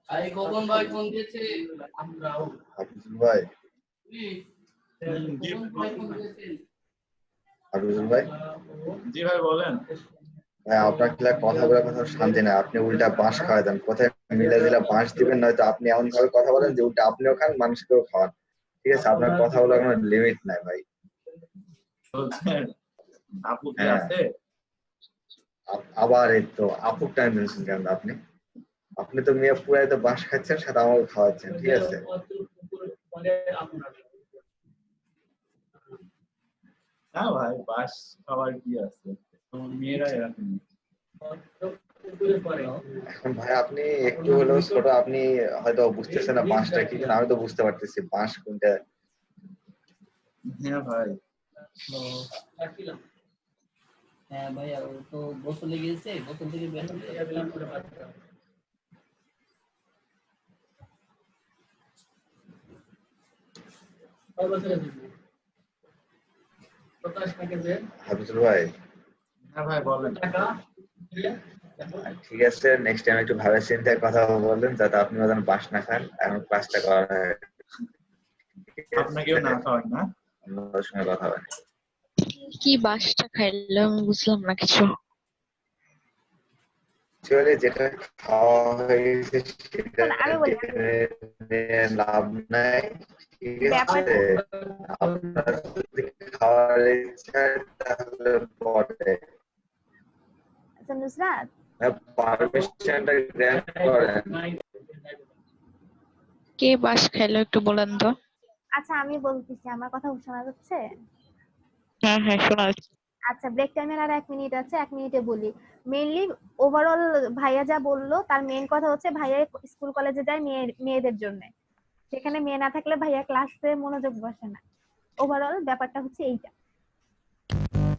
ভাই খোকন ভাই ফোন দিয়েছে। হাফিজুল ভাই, হাফিজুল ভাই, জি ভাই বলেন। ভাই আপনার কিলা কথা বলার কথা শান্তি না, আপনি উল্টা বাঁশ খাওয়াই দেন, কোথায় মিলে দিলে বাঁশ দিবেন, নয়তো আপনি এমন ভাবে কথা বলেন যে উল্টা আপনিও খান মানুষকেও খাওয়ান। ঠিক আছে, আপনার কথা বলার কোনো লিমিট নাই ভাই। বলছেন আপু কি হ্যাঁ। আছে? আবার এই তো আপু টাইম দিয়েছেন কেন আপনি? আপনি তো মেয়ে পুরাই তো বাঁশ খাচ্ছেন, সাথে আমাকে খাওয়াচ্ছেন। ঠিক আছে, না ভাই বাস খাবার কি আছে, মেয়েরা এরকম। এখন ভাই আপনি একটু হলেও ছোট, আপনি হয়তো বুঝতেছেন না বাঁশটা কি, কিন্তু আমি তো বুঝতে পারতেছি বাঁশ কোনটা। হ্যাঁ ভাই। হ্যাঁ ভাইয়া, ও তো গোসলে গিয়েছে, গোসল থেকে বের হয়ে হাফিজুল ভাই, হ্যাঁ ভাই বলেন। ঠিক আছে, নেক্সট টাইম একটু ভালো চিন্তায় কথা বলবেন, যাতে আপনি যেন বাঁশ না খান। এখন ক্লাসটা করা হয়, আপনাকেও না খাওয়াই না। অন্যদের সঙ্গে কথা হবে। কি বাসটা খাইলো আমি বুঝলাম না কিছু। অ্যাকচুয়ালি যেটা খাওয়া হয়েছে সেটা আমি বলি নিয়ে লাভ নাই। ঠিক ব্যাপার আছে, আপনার যদি খাওয়ার ইচ্ছা তাহলে পরে আচ্ছা নুসরাত, পারমিশনটা গ্র্যান্ট করেন। কে বাস খাইলো একটু বলেন তো। আচ্ছা আমি বলতেছি, আমার কথা শোনা যাচ্ছে? হ্যাঁ হ্যাঁ শোনা যাচ্ছে। আচ্ছা, ব্রেক টাইমের আর 1 মিনিট আছে, 1 মিনিটে বলি। মেইনলি ওভারঅল ভাইয়া যা বললো তার মেইন কথা হচ্ছে ভাইয়া স্কুল কলেজে যায় মেয়েদের জন্য, সেখানে মেয়ে না থাকলে ভাইয়া ক্লাসে মনোযোগ বসে না। ওভারঅল ব্যাপারটা হচ্ছে এইটা।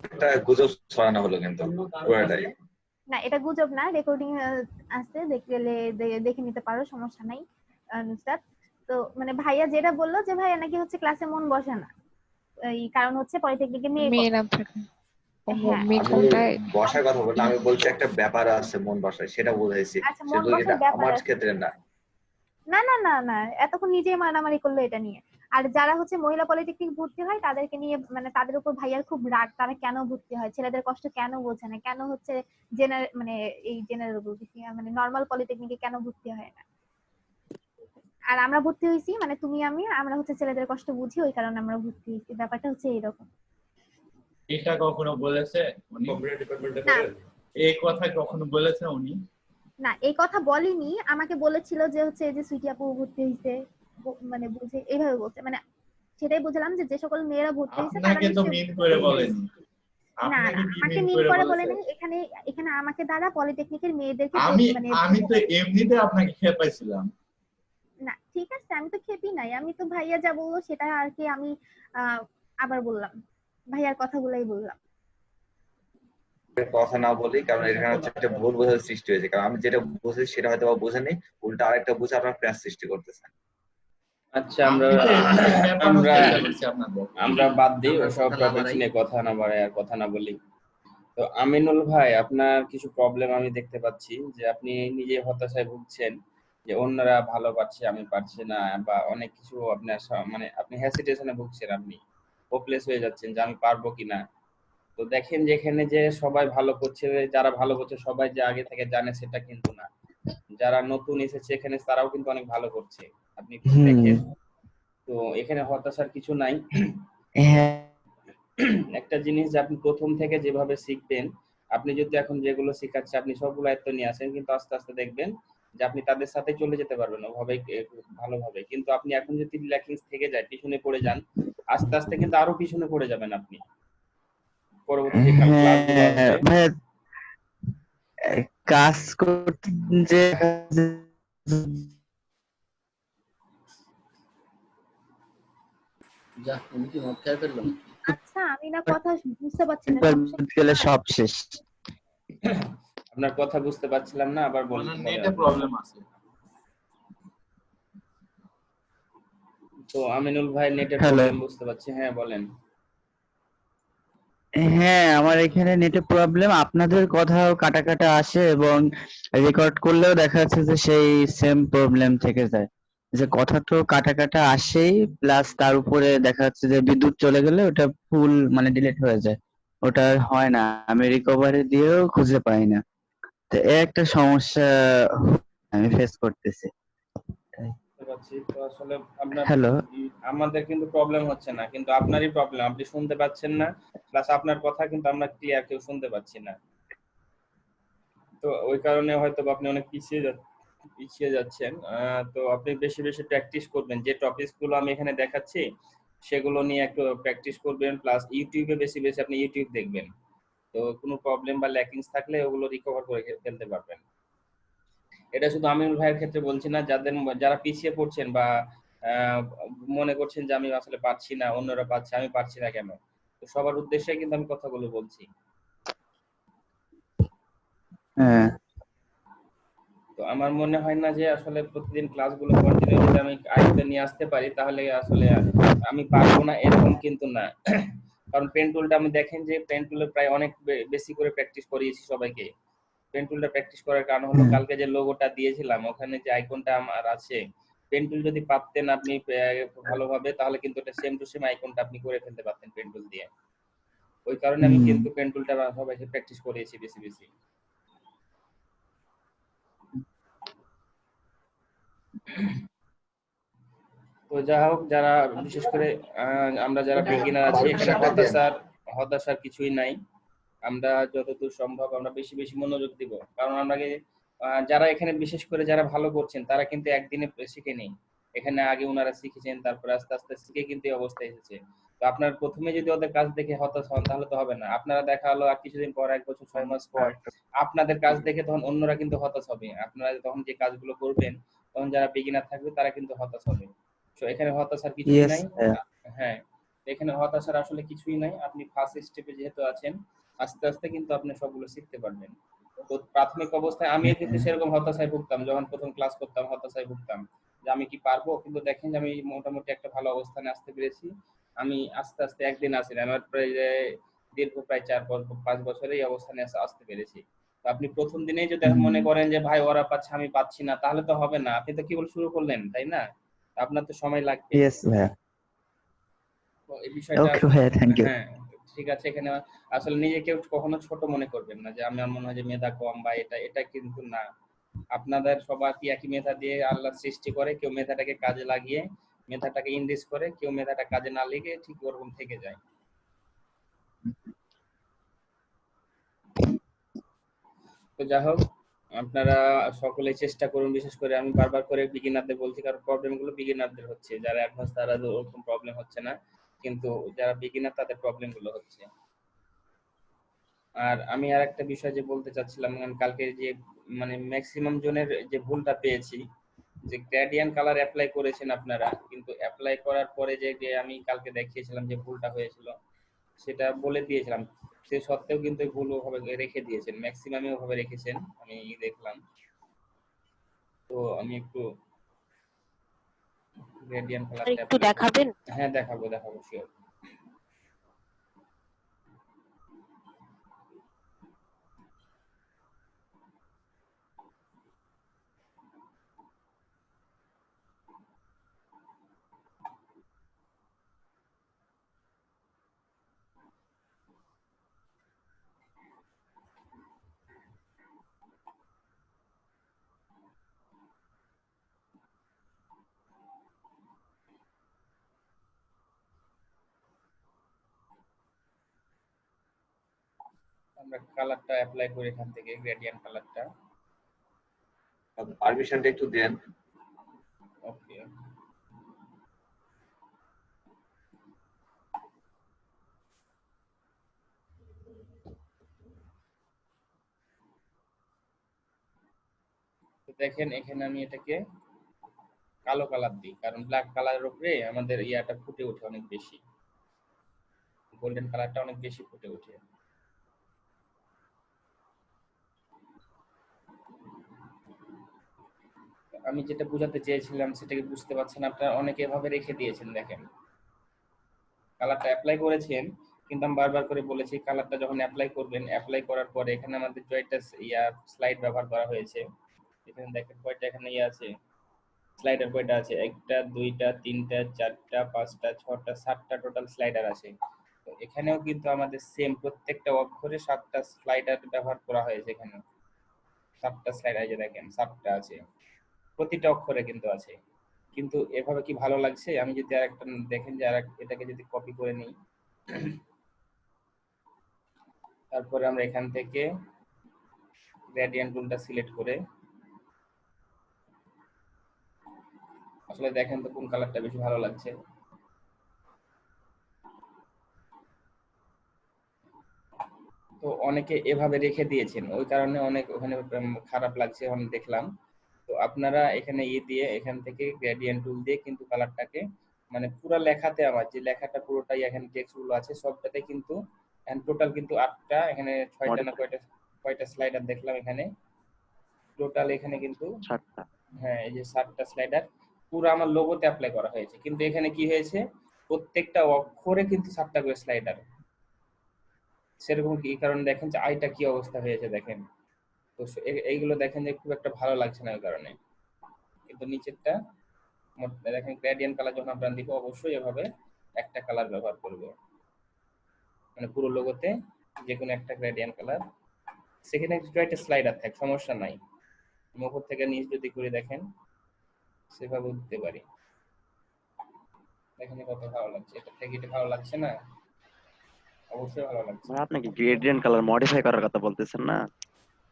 একটা গুজব ছড়ানো হলো কিন্তু পুরোটাই। না, এটা গুজব না, রেকর্ডিং আছে, দেখে নিতে পারো, সমস্যা নাই নুসরাত। তো মানে ভাইয়া যেটা বললো যে ভাইয়া নাকি হচ্ছে ক্লাসে মন বসে না, এই কারণ হচ্ছে পলিটেকনিকে মেয়ে কম। মেয়েরা থাকে। হ্যাঁ, মেয়ে আমি কোনটায়? বসার কথা বললাম, আমি বলছি একটা ব্যাপার আছে মন বসায়, সেটা বুঝাইছি, আচ্ছা মন শুধু এটা বসার ব্যাপার আমার আছে। ক্ষেত্রে না। না না না না, এতক্ষণ নিজেই মারামারি করলো এটা নিয়ে। আর যারা হচ্ছে মহিলা পলিটেকনিক ভর্তি হয় তাদেরকে নিয়ে মানে তাদের উপর ভাইয়ার খুব রাগ, তারা কেন ভর্তি হয়, ছেলেদের কষ্ট কেন বোঝে না, কেন হচ্ছে মানে এই জেনারেল বলতেছি মানে নর্মাল পলিটেকনিকে কেন ভর্তি হয় না। আর আমরা ভর্তি হয়েছি মানে তুমি আমরা হচ্ছে ছেলেদের কষ্ট বুঝি, ওই কারণে আমরা ভর্তি হয়েছি, ব্যাপারটা হচ্ছে এইরকম। এটা কখনো বলেছে উনি? না এই কথা কখনো বলেছে উনি? না, এই কথা বলিনি, আমাকে বলেছিল যে হচ্ছে এই যে সুইটি আপু ভর্তি হয়েছে, মানে বুঝে এইভাবে বলছে, মানে সেটাই বুঝলাম যে যে সকল মেয়েরা ভর্তি হয়েছে তারা আপনাকে তো নিশ্চয়ই। মিন করে বলেনি। না না, আপনাকে কি আমাকে মিন মিন করে করে বলে বলেছে? নাই, এখানে এখানে আমাকে দ্বারা পলিটেকনিকের মেয়েদেরকে মানে আমি তো এমনিতে আপনাকে খেপাইছিলাম। না ঠিক আছে, আমি তো খেপি নাই, আমি তো ভাইয়া যা বললো সেটা আর কি আমি আহ আবার বললাম, ভাইয়ার কথাগুলাই বললাম। কথা না বলি, কারণ এখানে হচ্ছে একটা ভুল বোঝার সৃষ্টি হয়েছে, কারণ আমি যেটা বুঝেছি সেটা হয়তো বা বুঝেনি, উল্টা আরেকটা বুঝে আপনার প্যাচ সৃষ্টি করতেছেন। আচ্ছা আমরা আমরা বাদ দিই ওসব টপিক নিয়ে, কথা না বাড়াই আর কথা না বলি। তো আমিনুল ভাই, আপনার কিছু প্রবলেম আমি দেখতে পাচ্ছি, যে আপনি নিজে হতাশায় ভুগছেন, যে অন্যরা ভালো পারছে আমি পারছি না, বা অনেক কিছু আপনার মানে আপনি হেসিটেশনে ভুগছেন, আপনি হোপলেস হয়ে যাচ্ছেন যে আমি পারবো কিনা। তো দেখেন যেখানে যে সবাই ভালো করছে, যারা ভালো করছে সবাই যে আগে থেকে জানে সেটা কিন্তু না, যারা নতুন এসেছে এখানে তারাও কিন্তু অনেক ভালো করছে, আপনি একটু দেখেন। তো এখানে হতাশার কিছু নাই। হ্যাঁ একটা জিনিস যে আপনি প্রথম থেকে যেভাবে শিখবেন, আপনি যদি এখন যেগুলো শেখাচ্ছে আপনি সবগুলো আয়ত্ত নিয়ে আসেন, কিন্তু আস্তে আস্তে দেখবেন যে আপনি তাদের সাথে চলে যেতে পারবেন ওভাবে ভালোভাবে। কিন্তু আপনি এখন যদি ল্যাকিংস থেকে যায়, পিছনে পড়ে যান, আস্তে আস্তে কিন্তু আরো পিছনে পড়ে যাবেন আপনি পরবর্তী যে ক্লাসগুলো হ্যাঁ আসবে। ভাইয়া, কাজ করতে যে যা উনি কি মদ খেয়ে ফেললো নাকি? আচ্ছা আমি না কথা বুঝতে পারছি না, সমস্যা কি গেলে তোমার? সব শেষ। আপনার কথা বুঝতে পারছিলাম না, আবার মানে বলেন। নেটে প্রবলেম আছে। তো আমিনুল ভাই নেটের হ্যালো। প্রবলেম বুঝতে পারছি, হ্যাঁ বলেন। হ্যাঁ আমার এখানে নেটে প্রবলেম, আপনাদের কথাও কাটা কাটা আসে এবং রেকর্ড করলেও দেখা যাচ্ছে যে সেই সেম প্রবলেম থেকে যায়, যে কথা তো কাটা কাটা আসেই, প্লাস তার উপরে দেখা যাচ্ছে যে বিদ্যুৎ চলে গেলে ওটা ফুল মানে ডিলিট হয়ে যায়, ওটা আর হয় না, আমি রিকভারি দিয়েও খুঁজে পাই না। তো এই একটা সমস্যা আমি ফেস করতেছি। বুঝতে পারছি। তো আসলে আপনার হ্যালো। আমাদের কিন্তু প্রবলেম হচ্ছে না, কিন্তু আপনারই প্রবলেম, আপনি শুনতে পাচ্ছেন না, প্লাস আপনার কথা কিন্তু আমরা ক্লিয়ার কেউ শুনতে পাচ্ছি না। তো ওই কারণে হয়তো বা আপনি অনেক পিছিয়ে যাচ্ছেন। তো আপনি বেশি বেশি প্র্যাকটিস করবেন, যে টপিকস গুলো আমি এখানে দেখাচ্ছি সেগুলো নিয়ে একটু প্র্যাকটিস করবেন, প্লাস ইউটিউবে বেশি বেশি আপনি ইউটিউব দেখবেন। তো কোনো প্রবলেম বা ল্যাকিংস থাকলে ওগুলো রিকভার করে ফেলতে পারবেন। এটা শুধু আমিনুল ভাইয়ের ক্ষেত্রে বলছি না, যারা পিছিয়ে পড়ছেন বা আহ, মনে করছেন যে আমি আসলে পারছি না, অন্যরা পারছে আমি পারছি না কেন, তো সবার উদ্দেশ্যে কিন্তু আমি কথাগুলো বলছি। হ্যাঁ তো আমার মনে হয় না যে আসলে প্রতিদিন ক্লাসগুলো কন্টিনিউ যদি আমি আয়ত্তে নিয়ে আসতে পারি তাহলে আসলে আমি পারবো না, এরকম কিন্তু না। কারণ পেন টুলটা আমি দেখেন যে পেন টুলে প্রায় অনেক বেশি করে প্র্যাকটিস করিয়েছি সবাইকে। পেন টুলটা প্র্যাকটিস করার কারণ হলো হ্যাঁ কালকে যে লোগোটা দিয়েছিলাম ওখানে যে আইকনটা আমার আছে, পেন টুল যদি পারতেন আপনি ভালোভাবে, তাহলে কিন্তু এটা সেম টু সেম আইকনটা আপনি করে ফেলতে পারতেন পেন টুল দিয়ে। ওই কারণে আমি হুম। কিন্তু পেন টুলটা সবাইকে প্র্যাকটিস করিয়েছি বেশি বেশি। তো যা হোক, যারা বিশেষ করে আমরা যারা বিগিনার আছি এখানে হতাশার কিছুই নাই। আমরা যতদূর সম্ভব আমরা বেশি বেশি মনোযোগ দিব, কারণ আমরা যারা এখানে বিশেষ করে যারা ভালো করছেন তারা কিন্তু একদিনে শিখে নেই। এখানে আগে ওনারা শিখেছেন, তারপরে আস্তে আস্তে শিখে কিন্তু এই অবস্থায় এসেছে। তো আপনার প্রথমে যদি ওদের কাজ দেখে হতাশ হন তাহলে তো হবে না, আপনারা দেখা হলো আর কিছুদিন পর, 1 বছর 6 মাস পর আপনাদের কাজ দেখে তখন অন্যরা কিন্তু হতাশ হবে। আপনারা তখন যে কাজগুলো করবেন তখন যারা বিগিনার থাকবে তারা কিন্তু হতাশ হবে। তো এখানে হতাশার কিছুই ইয়েস। নাই। হ্যাঁ, এখানে হতাশার আসলে কিছুই নাই, আপনি ফার্স্ট স্টেপে যেহেতু আছেন আস্তে আস্তে কিন্তু আপনি সবগুলো শিখতে পারবেন। তো প্রাথমিক অবস্থায় আমিও কিন্তু সেরকম হতাশায় ভুগতাম, যখন প্রথম ক্লাস করতাম হতাশায় ভুগতাম যে আমি কি পারবো, কিন্তু দেখেন যে আমি মোটামুটি একটা ভালো অবস্থানে আসতে পেরেছি। আমি আস্তে আস্তে একদিন আসি না, আমার প্রায় দীর্ঘ প্রায় 4-5 বছরে এই অবস্থানে আসতে পেরেছি। তো আপনি প্রথম দিনেই যদি এখন মনে করেন যে ভাই ওরা পাচ্ছে আমি পাচ্ছি না, তাহলে তো হবে না, আপনি তো কেবল শুরু করলেন তাই না, আপনার তো সময় লাগবে। ইয়েস ভাইয়া। তো এই বিষয়টা ওকে আসলে, ভাইয়া, থ্যাংক ইউ। হ্যাঁ ঠিক আছে। এখানে আসলে নিজেকে কখনো ছোট মনে করবেন না যে আমার মনে হয় যে মেধা কম বা এটা এটা কিন্তু না। আপনাদের সবার কি একই মেধা দিয়ে আল্লাহ সৃষ্টি করে, কেউ মেধাটাকে কাজে লাগিয়ে মেধাটাকে ইনরিচ করে, কেউ মেধাটা কাজে না লেগে ঠিক ওরকম থেকে যায়। তো যাই হোক, আপনারা সকলে চেষ্টা করুন, বিশেষ করে আমি বারবার করে বিগিনারদের বলছি কারণ প্রবলেম গুলো বিগিনারদের হচ্ছে, যারা অ্যাডভান্স তারা ওরকম প্রবলেম হচ্ছে না, কিন্তু যারা বিগিনার তাদের প্রবলেম গুলো হচ্ছে। আর আমি আর একটা বিষয় যে বলতে চাচ্ছিলাম, কালকে যে মানে ম্যাক্সিমাম জনের যে ভুলটা পেয়েছি, যে গ্রেডিয়েন্ট কালার অ্যাপ্লাই করেছেন আপনারা, কিন্তু অ্যাপ্লাই করার পরে যে আমি কালকে দেখিয়েছিলাম যে ভুলটা হয়েছিল সেটা বলে দিয়েছিলাম, সে সত্ত্বেও কিন্তু ভুল ওভাবে রেখে দিয়েছেন, ম্যাক্সিমামই ওভাবে রেখেছেন আমি দেখলাম। তো আমি একটু গ্রেডিয়েন্ট আর কালারটা একটু অ্যাপ্লাই করি। দেখাবেন? হ্যাঁ দেখাবো দেখাবো শিওর। আমরা কালারটা অ্যাপ্লাই করি এখান থেকে, গ্রেডিয়েন্ট কালারটা। পারমিশনটা একটু দেন। ওকে, তো দেখেন এখানে আমি এটাকে কালো কালার দিই, কারণ ব্ল্যাক কালারের উপরে আমাদের ইয়াটা ফুটে ওঠে অনেক বেশি, গোল্ডেন কালারটা অনেক বেশি ফুটে ওঠে। আমি যেটা বোঝাতে চেয়েছিলাম সেটাকে বুঝতে পারছেন আপনারা? অনেকে এভাবে রেখে দিয়েছেন, দেখেন কালারটা অ্যাপ্লাই করেছেন, কিন্তু আমি বারবার করে বলেছি কালারটা যখন অ্যাপ্লাই করবেন, অ্যাপ্লাই করার পরে এখানে আমাদের কয়টা স্লাইড ব্যবহার করা হয়েছে। এখানে দেখেন কয়টা এখানে আছে, স্লাইডার কয়টা আছে, 1টা 2টা 3টা 4টা 5টা 6টা 7টা টোটাল স্লাইডার আছে। তো এখানেও কিন্তু আমাদের সেম প্রত্যেকটা অক্ষরে 7টা স্লাইডার ব্যবহার করা হয়েছে। এখানে 7টা স্লাইডার, যে দেখেন 7টা আছে, প্রতিটা অক্ষরে কিন্তু আছে। কিন্তু এভাবে কি ভালো লাগছে? আমি যদি আরেকটা দেখেন যে এটাকে যদি কপি করে নিই, তারপরে আমরা এখান থেকে গ্রেডিয়েন্ট টুলটা সিলেক্ট করে, আসলে দেখেন তো কোন কালারটা বেশি ভালো লাগছে। তো অনেকে এভাবে রেখে দিয়েছেন, ওই কারণে অনেক ওখানে খারাপ লাগছে অনেক দেখলাম। তো আপনারা এখানে দিয়ে এখান থেকে গ্রেডিয়েন্ট টুল দিয়ে কিন্তু কালারটাকে, মানে পুরো লেখাতে আমার যে লেখাটা পুরোটাই এখানে টেক্সট গুলো আছে সবটাতে কিন্তু টোটাল কিন্তু 8টা, এখানে 6টা না কয়টা কয়টা স্লাইডার দেখলাম এখানে টোটাল, এখানে কিন্তু 7টা। হ্যাঁ, এই যে 7টা স্লাইডার পুরো আমার লোগোতে অ্যাপ্লাই করা হয়েছে। কিন্তু এখানে কি হয়েছে, প্রত্যেকটা অক্ষরে কিন্তু 7টা করে স্লাইডার। সেরকম কি কারণে দেখেন যে আইটা কি অবস্থা হয়েছে দেখেন। তো এইগুলো দেখেন যে খুব একটা ভালো লাগছে না ওই কারণে। কিন্তু নিচেরটা দেখেন গ্রেডিয়েন্ট কালার যখন আমরা দিব, অবশ্যই এভাবে একটা কালার ব্যবহার করব, মানে পুরো লোগোতে যে কোনো একটা গ্রেডিয়েন্ট কালার। সেখানে একটা স্লাইডার থাকে, সমস্যা নাই। উপর থেকে নিচ যদি করে দেখেন সেভাবে দিতে পারি। দেখেন কত ভালো লাগছে, এটা থেকে এটা ভালো লাগছে না? অবশ্যই ভালো লাগছে। ভাই আপনি কি গ্রেডিয়েন্ট কালার মডিফাই করার কথা বলতেছেন না?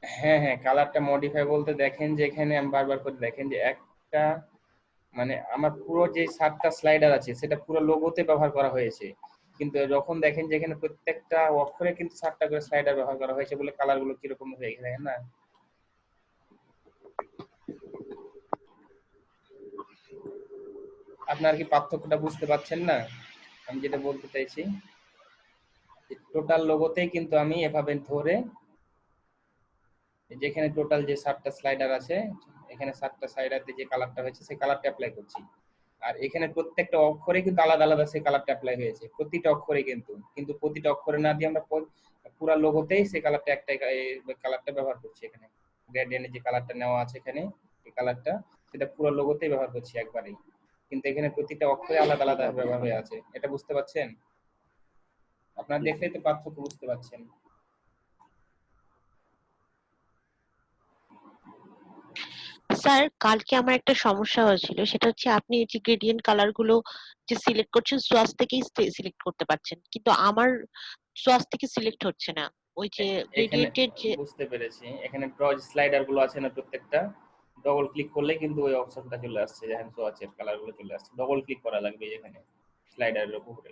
হ্যাঁ হ্যাঁ, কালারটা মডিফাই বলতে দেখেন যে এখানে আমি বারবার করে দেখেন যে একটা, মানে আমার পুরো যে 7টা স্লাইডার আছে সেটা পুরো লোগোতে ব্যবহার করা হয়েছে। কিন্তু যখন দেখেন যে এখানে প্রত্যেকটা অক্ষরে কিন্তু 7টা করে স্লাইডার ব্যবহার করা হয়েছে বলে কালারগুলো কিরকম হয়ে গেছে দেখেন না? আপনার কি পার্থক্যটা বুঝতে পারছেন না? আমি যেটা বলতে চাইছি টোটাল লোগোতেই কিন্তু আমি এভাবে ধরে, যেখানে টোটাল যে 7টা স্লাইডার আছে, এখানে 7টা স্লাইডার দিয়ে যে কালারটা হয়েছে সেই কালারটা অ্যাপ্লাই করছি। আর এখানে প্রত্যেকটা অক্ষরে কিন্তু আলাদা আলাদা সেই কালারটা অ্যাপ্লাই হয়েছে, প্রতিটা অক্ষরে কিন্তু প্রতিটা অক্ষরে না দিয়ে আমরা পুরো লোগোতেই সেই কালারটা একটা কালারটা ব্যবহার করছি। এখানে গ্রেডিয়েন্টের যে কালারটা নেওয়া আছে এখানে, এই কালারটা সেটা পুরো লোগোতেই ব্যবহার করছি একবারেই, কিন্তু এখানে প্রতিটা অক্ষরে আলাদা আলাদা ব্যবহার হয়ে আছে। এটা বুঝতে পারছেন? আপনারা দেখলেই তো পার্থক্য বুঝতে পারছেন। স্যার কালকে আমার একটা সমস্যা হয়েছিল, সেটা হচ্ছে আপনি এই যে গ্রেডিয়েন্ট কালার গুলো যে সিলেক্ট করছেন সোয়াস থেকেই সিলেক্ট করতে পারছেন, কিন্তু আমার সোয়াস থেকে সিলেক্ট হচ্ছে না। ওই যে এখানে গ্রেডিয়েন্টের যে বুঝতে পেরেছি, এখানে ড্র স্লাইডার গুলো আছে না প্রত্যেকটা, ডবল ক্লিক করলে কিন্তু ওই অপশনটা চলে আসছে, যেখানে সোয়াচের কালার গুলো চলে আসছে। ডবল ক্লিক করা লাগবে এখানে স্লাইডারের উপরে,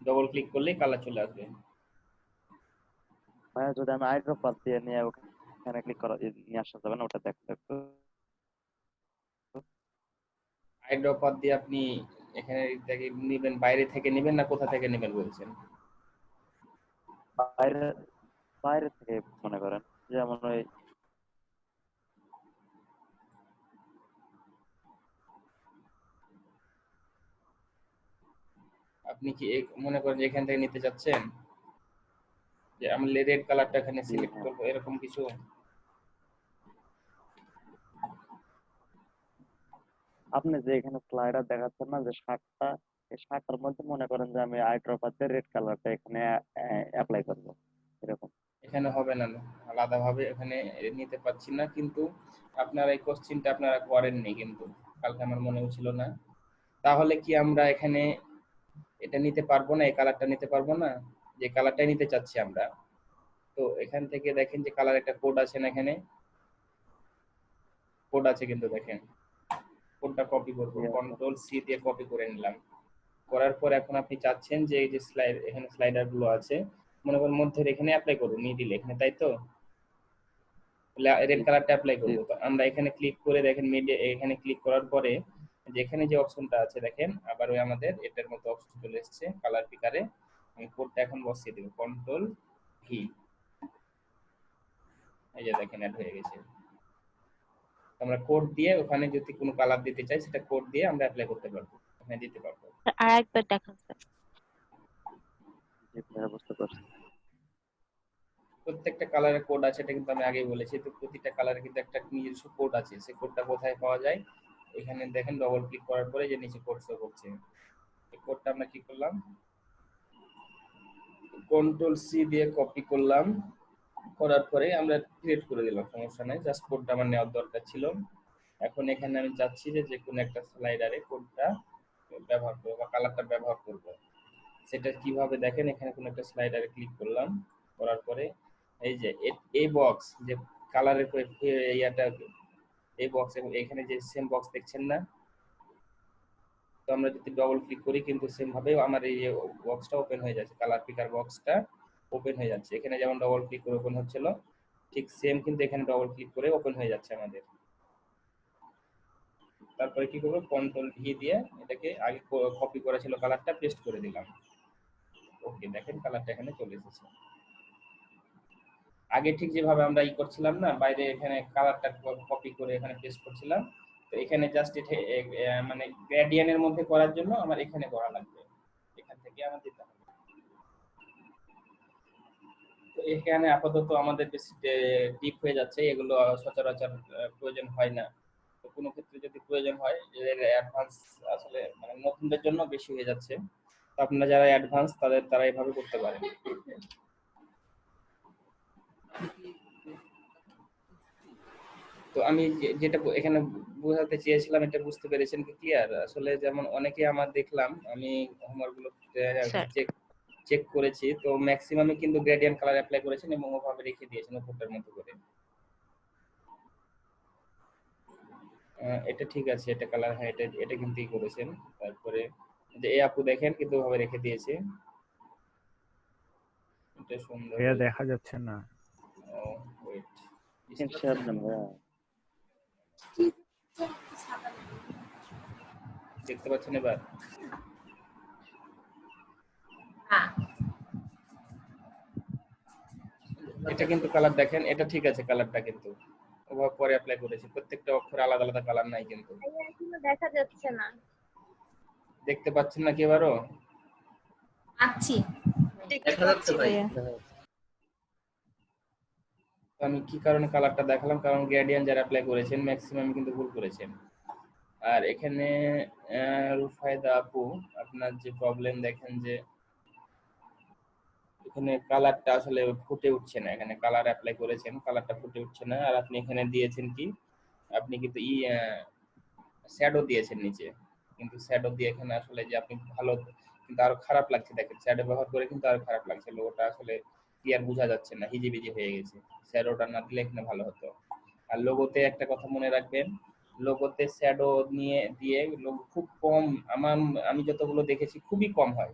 ডবল ক্লিক করলেই কালার চলে আসবে। ভাই যদি আমি আইড্রপ পাস দিয়ে নিয়ে ওখানে ক্লিক করা নিয়ে আসা যাবে না? ওটা দেখতে একটু। আই ড্রপ পাথ দিয়ে আপনি এখানে থেকে নেবেন, বাইরে থেকে নেবেন না কোথা থেকে নেবেন বলছেন? বাইরে বাইরে থেকে মনে করেন, যেমন ওই আপনি কি মনে করেন যে এখান থেকে নিতে চাচ্ছেন, যে আমি রেড কালারটা এখানে সিলেক্ট করব, এরকম কিছু? আপনি যে এখানে স্লাইডার দেখাচ্ছেন না যে 7টা, এই 7টার মধ্যে মনে করেন যে আমি আইড্রপার দিয়ে রেড কালারটা এখানে অ্যাপ্লাই করব, এরকম। এখানে হবে না, আলাদাভাবে এখানে নিতে পারছি না। কিন্তু আপনারা এই কোশ্চেনটা আপনারা করেননি, কিন্তু কালকে আমার মনেও ছিল না। তাহলে কি আমরা এখানে এটা নিতে পারবো না, এই কালারটা নিতে পারবো না, যে কালারটাই নিতে চাচ্ছি আমরা। তো এখান থেকে দেখেন যে কালার একটা কোড আছে না, এখানে কোড আছে কিন্তু দেখেন, কোডটা কপি করবো, কন্ট্রোল সি দিয়ে কপি করে নিলাম। করার পর এখন আপনি চাচ্ছেন যে এই যে স্লাইড, এখানে স্লাইডার গুলো আছে, মনে করেন মধ্যে এখানে অ্যাপ্লাই করবো, মিডিল এখানে, তাই তো রেড কালারটা অ্যাপ্লাই করবো। তো আমরা এখানে ক্লিক করে দেখেন এখানে ক্লিক করার পরে যেখানে যে অপশনটা আছে দেখেন আবার ওই আমাদের এটার মতো অপশন চলে এসেছে কালার পিকারে। আমি কোডটা এখন বসিয়ে দেব, কন্ট্রোল ভি, এই যে দেখেন অ্যাড হয়ে গেছে। আমরা কোড দিয়ে ওখানে যদি কোনো কালার দিতে চাই সেটা কোড দিয়ে আমরা অ্যাপ্লাই করতে পারবো, এখানে দিতে পারবো। আর একবার দেখান স্যার। বুঝতে পারছি। প্রত্যেকটা কালারের কোড আছে, এটা কিন্তু আমি আগেই বলেছি। তো প্রতিটা কালারে কিন্তু একটা নিজস্ব কোড আছে, সেই কোডটা কোথায় পাওয়া যায়, এখানে দেখেন ডবল ক্লিক করার পরে যে নিচে কোড শো করছে, এই কোডটা আমরা কি করলাম, কন্ট্রোল সি দিয়ে কপি করলাম, করার পরে আমরা ক্রিয়েট করে দিলাম, সমস্যা নাই, জাস্ট কোডটা আমার নেওয়ার দরকার ছিল। এখন এখানে আমি চাচ্ছি যে কোনো একটা স্লাইডারে কোডটা ব্যবহার করবো বা কালারটা ব্যবহার করব। সেটা কিভাবে দেখেন, এখানে কোনো একটা স্লাইডারে ক্লিক করলাম, করার পরে এই যে এই বক্স যে কালারের ইয়াটা, এই বক্স এবং এখানে যে সেম বক্স দেখছেন না, তো আমরা যদি ডবল ক্লিক করি কিন্তু সেম ভাবে আমার এই বক্সটা ওপেন হয়ে যাচ্ছে, কালার পিকার বক্সটা ওপেন হয়ে যাচ্ছে। এখানে যেমন ডবল ক্লিক করে ওপেন হচ্ছিল, ঠিক সেম কিন্তু এখানে ডবল ক্লিক করে ওপেন হয়ে যাচ্ছে আমাদের। তারপরে কি করবো, কন্ট্রোল ভি দিয়ে এটাকে আগে কপি করা ছিল কালারটা পেস্ট করে দিলাম। ওকে, দেখেন কালারটা এখানে চলে এসেছে। আগে ঠিক যেভাবে আমরা করছিলাম না, বাইরে এখানে কালারটা কপি করে এখানে পেস্ট করছিলাম, তো এখানে জাস্ট এটা মানে গ্রেডিয়েন্টের মধ্যে করার জন্য আমার এখানে করা লাগবে, এখান থেকে আমার দিতে হবে। তো এখানে আপাতত আমাদের বেশি ডিপ হয়ে যাচ্ছে, এগুলো সচরাচর প্রয়োজন হয় না। তো কোনো ক্ষেত্রে যদি প্রয়োজন হয়, এর অ্যাডভান্স আসলে মানে নতুনদের জন্য বেশি হয়ে যাচ্ছে। তো আপনারা যারা অ্যাডভান্স তারা এভাবে করতে পারেন। তো আমি যেটা এখানে বোঝাতে চেয়েছিলাম, এটা বুঝতে পেরেছেন কি ক্লিয়ার? আসলে যেমন অনেকে আমার দেখলাম, আমি হোমওয়ার্ক গুলো চেক করেছি, তো ম্যাক্সিমামই কিন্তু গ্রেডিয়েন্ট কালার অ্যাপ্লাই করেছেন এবং ওভাবে রেখে দিয়েছেন উপরটার মতো করে। এটা ঠিক আছে, এটা কালার, হ্যাঁ এটা কিন্তু করেছেন। তারপরে যে এই আপু দেখেন কিন্তু ওভাবে রেখে দিয়েছে, এটা সুন্দর, এটা দেখা যাচ্ছে না। ও ওয়েট, দেখতে পাচ্ছেন এবার? এটা কিন্তু কালার দেখেন, এটা ঠিক আছে কালারটা, কিন্তু ওভাবে পরে অ্যাপ্লাই করেছি। প্রত্যেকটা অক্ষরে আলাদা আলাদা কালার নাই কিন্তু। এখনো দেখা যাচ্ছে না। দেখতে পাচ্ছেন না কি এবারও? আচ্ছা, দেখা যাচ্ছে ভাই। আমি কি কারণে কালারটা দেখালাম, কারণ গ্রেডিয়েন্ট যারা অ্যাপ্লাই করেছেন ম্যাক্সিমাম কিন্তু ভুল করেছেন। আর এখানে রুফায়দা আপু, আপনার যে প্রবলেম দেখেন যে এখানে কালারটা আসলে ফুটে উঠছে না, এখানে কালার অ্যাপ্লাই করেছেন, কালারটা ফুটে উঠছে না। আর আপনি এখানে দিয়েছেন কি, আপনি কিন্তু শ্যাডো দিয়েছেন নিচে, কিন্তু শ্যাডো দিয়ে এখানে আসলে যে আপনি ভালো, কিন্তু আরো খারাপ লাগছে দেখেন, শ্যাডো ব্যবহার করে কিন্তু আরো খারাপ লাগছে, লোগোটা আসলে ক্লিয়ার বোঝা যাচ্ছে না, হিজিবিজি হয়ে গেছে। শ্যাডোটা না দিলে এখানে ভালো হতো। আর লোগোতে একটা কথা মনে রাখবেন, লোগোতে শ্যাডো দিয়ে লোগো খুব কম, আমি যতগুলো দেখেছি খুবই কম হয়।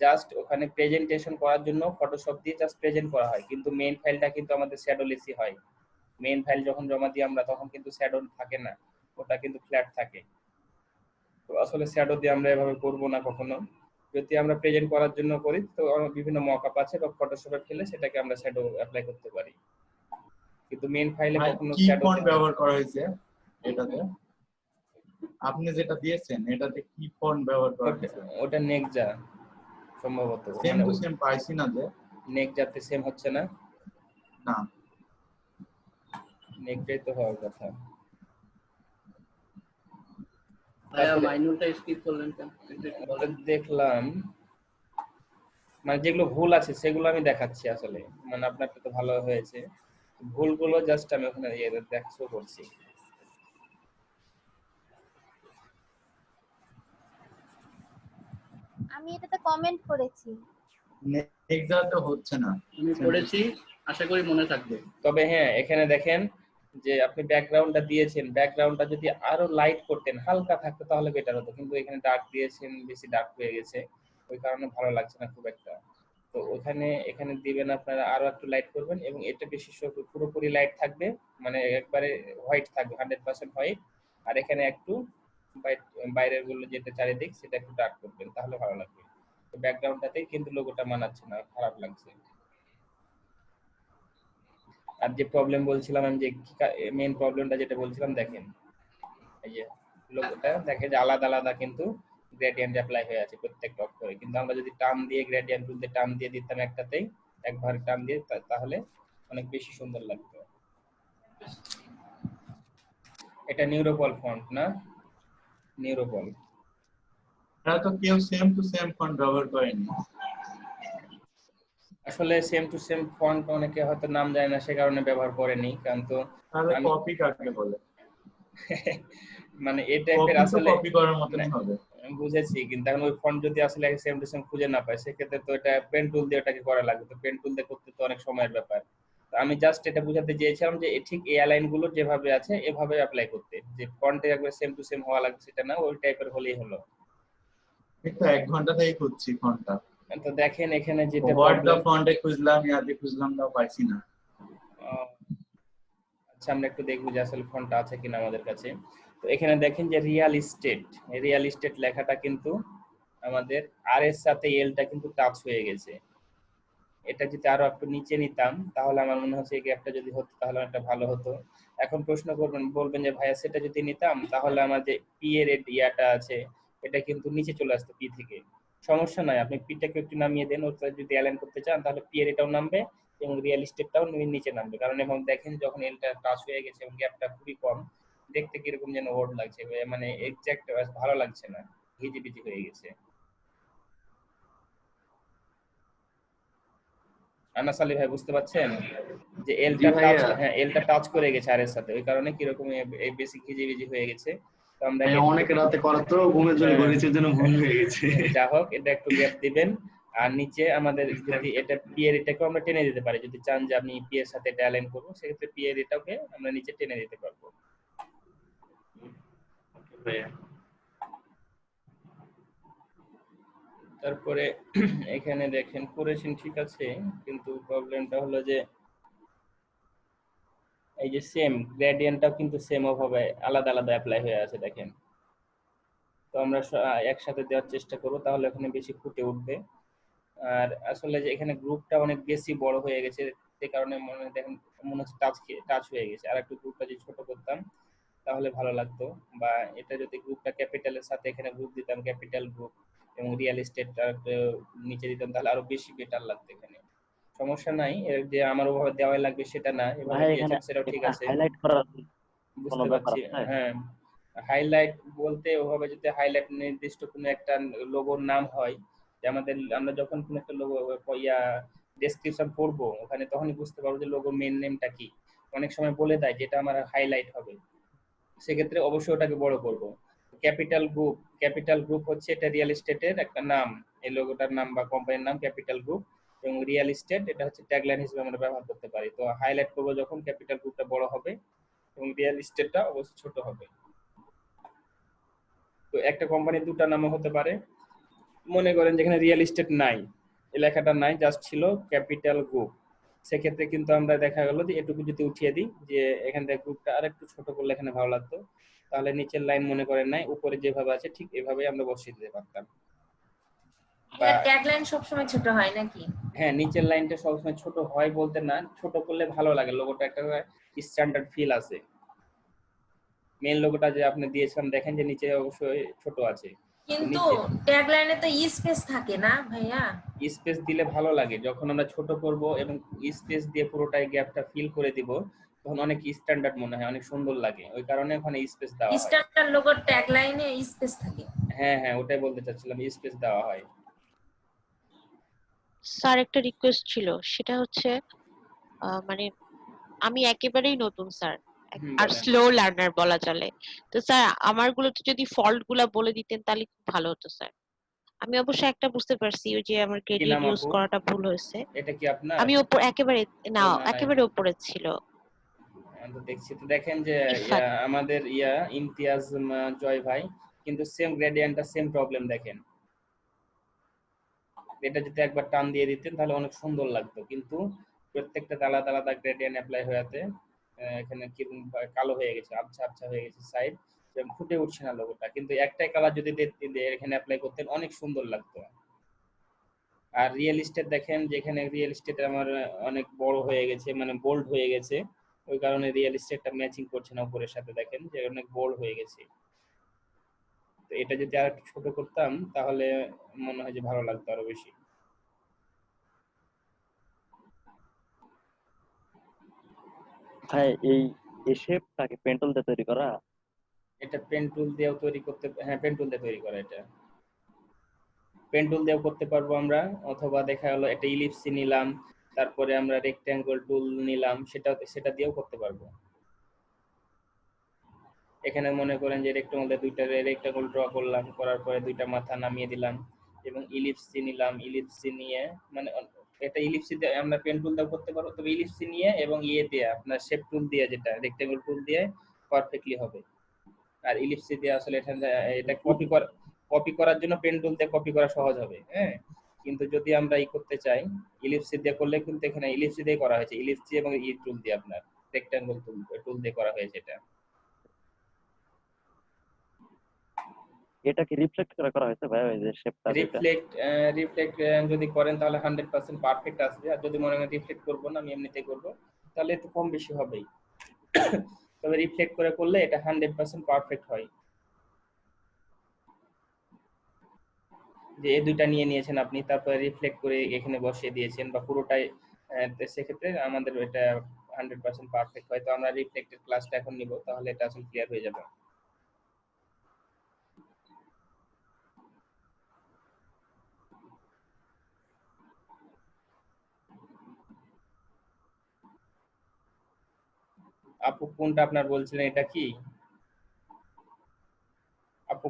জাস্ট ওখানে প্রেজেন্টেশন করার জন্য ফটোশপ দিয়ে জাস্ট প্রেজেন্ট করা হয়, কিন্তু মেইন ফাইলটা কিন্তু আমাদের শ্যাডোলেসই হয়। মেইন ফাইল যখন জমা দিই আমরা, তখন কিন্তু শ্যাডো থাকে না, ওটা কিন্তু ফ্ল্যাট থাকে। তো আসলে শ্যাডো দিয়ে আমরা এভাবে করব না কখনো। যদি আমরা প্রেজেন্ট করার জন্য করি, তো বিভিন্ন মকআপ আছে বা ফটোশপে ফেলে সেটাকে আমরা শ্যাডো অ্যাপ্লাই করতে পারি, কিন্তু মেইন ফাইলে কখনো কি শ্যাডো ফন্ট ব্যবহার করা হয়েছে এটাতে? আপনি যেটা দিয়েছেন এটাতে কি ফন্ট ব্যবহার করা হয়েছে? ওটা নেকজা সম্ভবত, সেম টু সেম পাইছি না, যে নেকজাতে সেম হচ্ছে না, না নেকজাই তো হওয়ার কথা। ভাইয়া মাইনুলটা স্কিপ করলেন কেন? দেখলাম মানে যেগুলো ভুল আছে সেগুলো আমি দেখাচ্ছি আসলে, মানে আপনারটা তো ভালো হয়েছে, ভুলগুলো জাস্ট আমি ওখানে দেখছো করছি। আমি আমি এটাতে কমেন্ট করেছি। নেক্সট যাতে হচ্ছে না। আমি পড়েছি, আশা করি মনে থাকবে। তবে হ্যাঁ, এখানে দেখেন যে আপনি ব্যাকগ্রাউন্ডটা দিয়েছেন, ব্যাকগ্রাউন্ডটা যদি আরো লাইট করতেন, হালকা থাকতো তাহলে বেটার হতো, কিন্তু এখানে ডার্ক দিয়েছেন, বেশি ডার্ক হয়ে গেছে, ওই কারণে ভালো লাগছে না খুব একটা। তো এখানে দিবেন আপনারা আরো একটু লাইট করবেন, এবং এটা বেশি পুরোপুরি লাইট থাকবে, মানে একবারে হোয়াইট থাকবে, 100% হোয়াইট। আর এখানে একটু বাইরের গুলো যেটা চারিদিক সেটা একটু ডার্ক করবেন, তাহলে ভালো লাগবে। তো ব্যাকগ্রাউন্ডটাতেই কিন্তু লোগোটা মানাচ্ছে না, খারাপ লাগছে। আর যে প্রবলেম বলছিলাম আমি, যে মেইন প্রবলেমটা যেটা বলছিলাম, দেখেন এই যে লোগোটা দেখে যে আলাদা আলাদা কিন্তু গ্রেডিয়েন্ট অ্যাপ্লাই হয়ে আছে প্রত্যেকটা অক্ষরে, কিন্তু আমরা যদি টান দিয়ে গ্রেডিয়েন্ট টুল দিয়ে টান দিয়ে দিতাম একটাতেই, একবার টান দিয়ে, তাহলে অনেক বেশি সুন্দর লাগতো। এটা নিউরোপল ফন্ট না, নিউরোপল। এটা তো কেউ সেম টু সেম ফন্ট ব্যবহার করেনি। আসলে সেম টু সেম ফন্ট অনেকে হয়তো নাম জানে না, সে কারণে ব্যবহার করেনি, কারণ তো তাহলে কপি কাকে বলে? মানে এই টাইপের আসলে কপি করার মতনই হবে। বুঝেছি, কিন্তু এখন ওই ফন্ট যদি আসলে সেম টু সেম খুঁজে না পায়, সেক্ষেত্রে তো এটা পেন টুল দিয়ে ওটাকে করা লাগবে, তো পেন টুল দিয়ে করতে তো অনেক সময়ের ব্যাপার। তো আমি জাস্ট এটা বোঝাতে চেয়েছিলাম যে ঠিক এই লাইন গুলো যেভাবে আছে এভাবে অ্যাপ্লাই করতে, যে ফন্টে একবার সেম টু সেম হওয়া লাগবে সেটা না, ওই টাইপের হলেই হলো। ঠিক তো 1 ঘন্টা থেকে খুঁজছি ফন্টটা। তো দেখেন এখানে যেটা হোয়াট দা ফন্টে খুঁজলাম, ইয়াতে খুঁজলাম, তাও পাইছি না। আচ্ছা, আমরা একটু দেখব যে আসলে ফন্টটা আছে কিনা আমাদের কাছে। তো এখানে দেখেন যে রিয়েল এস্টেট লেখাটা কিন্তু আমাদের আর এর সাথে এলটা কিন্তু টাচ হয়ে গেছে। এটা যদি আরো একটু নিচে নিতাম তাহলে আমার মনে হচ্ছে এই গ্যাপটা যদি হতো তাহলে একটা ভালো হতো। এখন প্রশ্ন বলবেন যে ভাইয়া সেটা যদি নিতাম তাহলে আমার যে পি এর ইয়াটা আছে এটা কিন্তু নিচে চলে আসতো পি থেকে। সমস্যা নাই, আপনি পিটাকে একটু নামিয়ে দেন, ওটা যদি অ্যালাইন করতে চান তাহলে পি এর এটাও নামবে এবং রিয়েল এস্টেটটাও নিচে নামবে, কারণ এবং দেখেন যখন এলটা টাচ হয়ে গেছে এবং গ্যাপটা খুবই কম, দেখতে কিরকম যেন ওয়ার্ড লাগছে, মানে এক্সাক্ট ভালো লাগছে না, ভিজিবিজি হয়ে গেছে। আনাস আলী ভাই বুঝতে পারছেন যে এলটা টাচ করে গেছে আর এর সাথে, ওই কারণে কিরকম এই বেসিক হিজিবিজি হয়ে গেছে। তো আমরা অনেক রাতে করা তো ঘুমের জন্য ঘুরেছে জন্য ভুল হয়ে গেছে। যা হোক, এটা একটু গ্যাপ দিবেন। আর নিচে আমাদের যদি এটা পি এর এটাকে আমরা টেনে দিতে পারি, যদি চান যে আপনি পি এর সাথে এটা অ্যালাইন করব, সেক্ষেত্রে পি এর এটাকে আমরা নিচে টেনে দিতে পারবো। তারপরে এখানে দেখেন করেছেন ঠিক আছে, কিন্তু প্রবলেমটা হলো যে এই যে সেম গ্রেডিয়েন্টটাও কিন্তু সেম ভাবে আলাদা আলাদা অ্যাপ্লাই হয়ে আছে দেখেন। তো আমরা একসাথে দেওয়ার চেষ্টা করব, তাহলে এখানে বেশি ফুটে উঠবে। আর আসলে যে এখানে গ্রুপটা অনেক বেশি বড় হয়ে গেছে, সে কারণে মনে হচ্ছে টাচ হয়ে গেছে। আর একটু গ্রুপটা যদি ছোট করতাম তাহলে ভালো লাগতো, বা এটা যদি গ্রুপটা ক্যাপিটালের সাথে এখানে গ্রুপ দিতাম, ক্যাপিটাল গ্রুপ এবং রিয়েল এস্টেটটা নিচে দিতাম, তাহলে আরো বেশি বেটার লাগতো। এখানে সমস্যা নাই, এর যে আমার ওভাবে দেওয়াই লাগবে সেটা না, এভাবে দিয়েছেন সেটাও ঠিক আছে, হাইলাইট করার বুঝতে পারছি। হ্যাঁ, হাইলাইট বলতে ওভাবে যদি হাইলাইট নির্দিষ্ট কোনো একটা লোগোর নাম হয়, যে আমরা যখন কোনো একটা লোগো ডেসক্রিপশন পড়বো ওখানে, তখনই বুঝতে পারবো যে লোগোর মেইন নেমটা কি। অনেক সময় বলে দেয় যেটা আমার হাইলাইট হবে, সেক্ষেত্রে অবশ্যই ওটাকে বড় করব। ক্যাপিটাল গ্রুপ হচ্ছে এটা রিয়েল এস্টেটের একটা নাম, এই লোগোটার নাম বা কোম্পানির নাম ক্যাপিটাল গ্রুপ, এবং রিয়েল এস্টেট এটা হচ্ছে ট্যাগলাইন হিসেবে আমরা ব্যবহার করতে পারি। তো হাইলাইট করব যখন ক্যাপিটাল গ্রুপটা বড় হবে এবং রিয়েল এস্টেটটা অবশ্যই ছোট হবে। তো একটা কোম্পানির দুটো নামও হতে পারে। মনে করেন যেখানে রিয়েল এস্টেট নাই, এই লেখাটা নাই, জাস্ট ছিল ক্যাপিটাল গ্রুপ, সেক্ষেত্রে কিন্তু আমরা দেখা গেল যে এটুকু যদি উঠিয়ে দিই, যে এখান থেকে গ্রুপটা আর একটু ছোট করলে এখানে ভালো লাগতো, তাহলে নিচের লাইন মনে করেন নাই, উপরে যেভাবে আছে ঠিক এভাবে আমরা বসিয়ে দিতে পারতাম। ট্যাগলাইন সবসময় ছোট হয় নাকি? হ্যাঁ, নিচের লাইনটা সবসময় ছোট হয় বলতে না, ছোট করলে ভালো লাগে, লোগোটা একটা স্ট্যান্ডার্ড ফিল আছে। মেইন লোগোটা যে আপনি দিয়েছিলাম দেখেন যে নিচে অবশ্যই ছোট আছে, কিন্তু ট্যাগলাইনে তো স্পেস থাকে না ভাইয়া। স্পেস দিলে ভালো লাগে, যখন আমরা ছোট করব এবং স্পেস দিয়ে পুরোটাই গ্যাপটা ফিল করে দিব তখন অনেক স্ট্যান্ডার্ড মনে হয়, অনেক সুন্দর লাগে, ওই কারণে ওখানে স্পেস দেওয়া হয়। স্ট্যান্ডার্ড লোগোর ট্যাগলাইনে স্পেস থাকে। হ্যাঁ হ্যাঁ, ওটাই বলতে চাচ্ছিলাম, স্পেস দেওয়া হয়। স্যার একটা রিকোয়েস্ট ছিল, সেটা হচ্ছে মানে আমি একেবারেই নতুন স্যার, আর স্লো লার্নার বলা চলে, তো স্যার আমারগুলোতে যদি ফল্ট গুলা বলে দিতেন তাহলে খুব ভালো হতো স্যার। আমি অবশ্য একটা বুঝতে পারছি ওই যে আমার কি গ্রেডিয়েন্ট নাম ইউজ আপু? করাটা ভুল হয়েছে। এটা কি আপনার? আমি ওপর একেবারে না, ও না না, একেবারে উপরে ছিল। আমি তো দেখছি। তো দেখেন যে ইরফান। আমাদের ইমতিয়াজ জয় ভাই কিন্তু সেম গ্রেডিয়েন্টটা সেম প্রবলেম দেখেন। এটা যদি একবার টান দিয়ে দিতেন তাহলে অনেক সুন্দর লাগতো, কিন্তু প্রত্যেকটা আলাদা আলাদা গ্রেডিয়েন্ট অ্যাপ্লাই হয়েছে এখানে কিরকম কালো হয়ে গেছে, আবছা আবছা হয়ে গেছে সাইড, ফুটে উঠছে না লোগোটা। কিন্তু একটাই কালার যদি এখানে অ্যাপ্লাই করতেন অনেক সুন্দর লাগতো। আর রিয়েল এস্টেট দেখেন, যেখানে রিয়েল এস্টেট আমার অনেক বড় হয়ে গেছে, মানে বোল্ড হয়ে গেছে, ওই কারণে রিয়েল এস্টেটটা ম্যাচিং করছে না উপরের সাথে, দেখেন যে অনেক বোল্ড হয়ে গেছে। তো এটা যদি আর একটু ছোট করতাম তাহলে মনে হয় যে ভালো লাগতো আরো বেশি। ভাই এই শেপটা কি পেন টুল দিয়ে তৈরি করা? এটা পেন টুল দিয়েও তৈরি করতে, হ্যাঁ পেন টুল দিয়ে তৈরি করা। এটা পেন টুল দিয়েও করতে পারবো আমরা, অথবা দেখা গেলো একটা ইলিপসি নিলাম, তারপরে আমরা রেক্ট্যাঙ্গল টুল নিলাম, সেটা দিয়েও করতে পারবো। এখানে মনে করেন যে দুইটা রেক্ট্যাঙ্গল ড্র করলাম, করার পরে দুইটা মাথা নামিয়ে দিলাম এবং ইলিপসি নিলাম, ইলিপসি নিয়ে মানে এটা ইলিপসি দিয়ে আমরা পেন টুল দিয়ে করতে পারবো, তবে ইলিপসি নিয়ে এবং দিয়ে আপনার শেপ টুল দিয়ে, যেটা রেক্ট্যাঙ্গল টুল দিয়ে পারফেক্টলি হবে। আর ইলিপসি দিয়ে আসলে এটা কপি করার জন্য পেন টুল দিয়ে কপি করা সহজ হবে, হ্যাঁ। কিন্তু যদি আমরা করতে চাই ইলিপসি দিয়ে করলে, কিন্তু এখানে ইলিপসি দিয়ে করা হয়েছে, ইলিপসি এবং টুল দিয়ে আপনার রেক্ট্যাঙ্গল টুল দিয়ে করা হয়েছে। এটা কি রিফ্লেক্ট করে করা হয়েছে ভাই ওই যে শেপটা? রিফ্লেক্ট যদি করেন তাহলে 100% পারফেক্ট আসবে। আর যদি মনে করেন রিফ্লেক্ট করবো না, আমি এমনিতে করবো, তাহলে একটু কম বেশি হবেই। তবে রিফ্লেক্ট করে করলে এটা 100% পারফেক্ট হয়। যে এই দুইটা নিয়ে নিয়েছেন আপনি, তারপরে রিফ্লেক্ট করে এখানে বসিয়ে দিয়েছেন বা পুরোটাই, সেক্ষেত্রে আমাদের এটা 100% পারফেক্ট হয়। তো আমরা রিফ্লেক্টের ক্লাসটা এখন নিব, তাহলে এটা আসলে ক্লিয়ার হয়ে যাবে। আপু কোনটা আপনার বলছিলেন, এটা কি আপু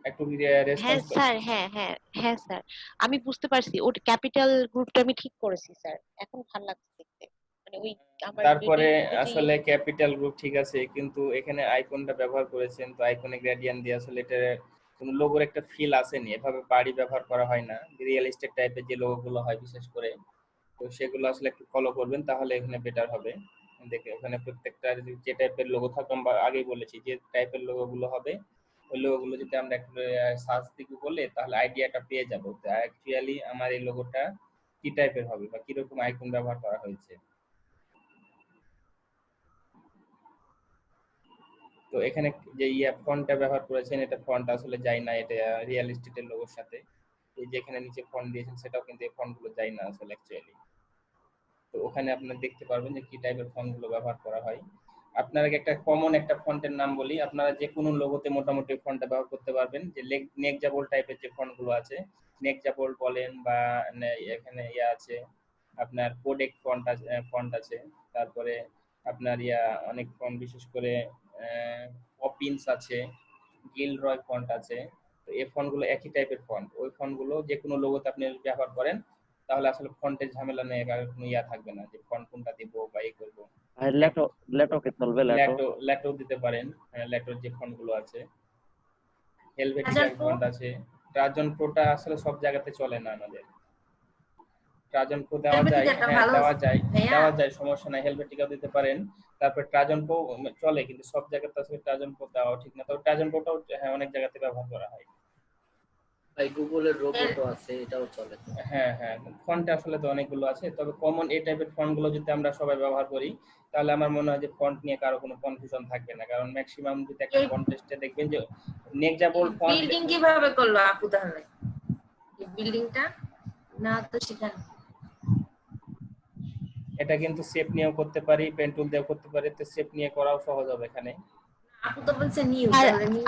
একটু হ্যাঁ রেসপন্স স্যার, হ্যাঁ হ্যাঁ হ্যাঁ স্যার, আমি বুঝতে পারছি। ওটা ক্যাপিটাল গ্রুপটা আমি ঠিক করেছি স্যার, এখন ভালো লাগছে দেখতে। মানে ওই আমার তারপরে গ্রেডিয়েন্ট গুলো যে আসলে ক্যাপিটাল গ্রুপ ঠিক আছে, কিন্তু এখানে আইকনটা ব্যবহার করেছেন, তো আইকনে গ্রেডিয়েন্ট দিয়ে আসলে এটা কোনো লোগোর একটা ফিল আসেনি। এভাবে বাড়ি ব্যবহার করা হয় না, রিয়েল এস্টেট টাইপের যে লোগোগুলো হয় বিশেষ করে, তো সেগুলো আসলে একটু ফলো করবেন, তাহলে এখানে বেটার হবে। দেখে ওখানে প্রত্যেকটা যে টাইপের লোগো থাকবে, আমরা আগেই বলেছি যে টাইপের লোগোগুলো হবে, ওই লোগোগুলো যদি আমরা একটু সার্চ দিকে বলে তাহলে আইডিয়াটা পেয়ে যাবো অ্যাকচুয়ালি আমার এই লোগোটা কি টাইপের হবে বা কিরকম আইকন ব্যবহার করা হয়েছে। তো এখানে যে ফন্টটা ব্যবহার করেছেন, এটা ফন্ট আসলে যায় না, এটা রিয়েল এস্টেটের লোগোর সাথে। এই যে এখানে নিচে ফন্ট দিয়েছেন, সেটাও কিন্তু এই ফন্টগুলো যায় না আসলে অ্যাকচুয়ালি। তো ওখানে আপনারা দেখতে পারবেন যে কি টাইপের ফন্টগুলো ব্যবহার করা হয়। আপনারা একটা কমন একটা ফন্টের নাম বলি, আপনারা যে কোনো লোগোতে মোটামুটি ফন্টটা ব্যবহার করতে পারবেন। যে নেকজাবোল্ড টাইপের যে ফন্টগুলো আছে, নেকজাবোল্ড বলেন বা এখানে আছে আপনার কোডেক ফন্ট আছে, তারপরে আপনার অনেক ফন্ট, বিশেষ করে পপিন্স আছে, গিলরয় ফন্ট আছে। তো এই ফন্টগুলো একই টাইপের ফন্ট, ওই ফন্টগুলো যে কোনো লোগোতে আপনি ব্যবহার করেন তাহলে আসলে ফন্টের ঝামেলা নেই, আর কোনো থাকবে না যে ফন্ট কোনটা দিব বা করব। ভাই ল্যাটো কি চলবে? ল্যাটো দিতে পারেন, ল্যাটোর যে ফন্টগুলো আছে, হেলভেটিকা ফন্ট আছে। ট্রাজন প্রোটা আসলে সব জায়গাতে চলে না আমাদের। ট্রাজন প্রো দেওয়া যায়, হ্যাঁ দেওয়া যায়, সমস্যা নাই, হেলভেটিকা দিতে পারেন। তারপর ট্রাজন প্রো চলে, কিন্তু সব জায়গাতে আসলে ট্রাজন প্রো দেওয়া ঠিক না। তবে ট্রাজন প্রোটাও হ্যাঁ অনেক জায়গাতে ব্যবহার করা হয়। ভাই গুগলের রোবটও আছে, এটাও চলে। হ্যাঁ হ্যাঁ, ফন্ট আসলে তো অনেকগুলো আছে, তবে কমন এই টাইপের ফন্টগুলো যদি আমরা সবাই ব্যবহার করি তাহলে আমার মনে হয় যে ফন্ট নিয়ে কারো কোনো কনফিউশন থাকবে না। কারণ ম্যাক্সিমাম যদি একটা কন্টেস্টে দেখবেন যে নেকজাবোল্ড ফন্ট। বিল্ডিং কিভাবে করলো আপু তাহলে? এই বিল্ডিংটা না তো সেখানে এটা কিন্তু শেপ নিয়েও করতে পারি, পেন টুল দিয়েও করতে পারি, তো শেপ নিয়ে করাও সহজ হবে এখানে। আপু তো বলছে নিউ, আর তাহলে নিউ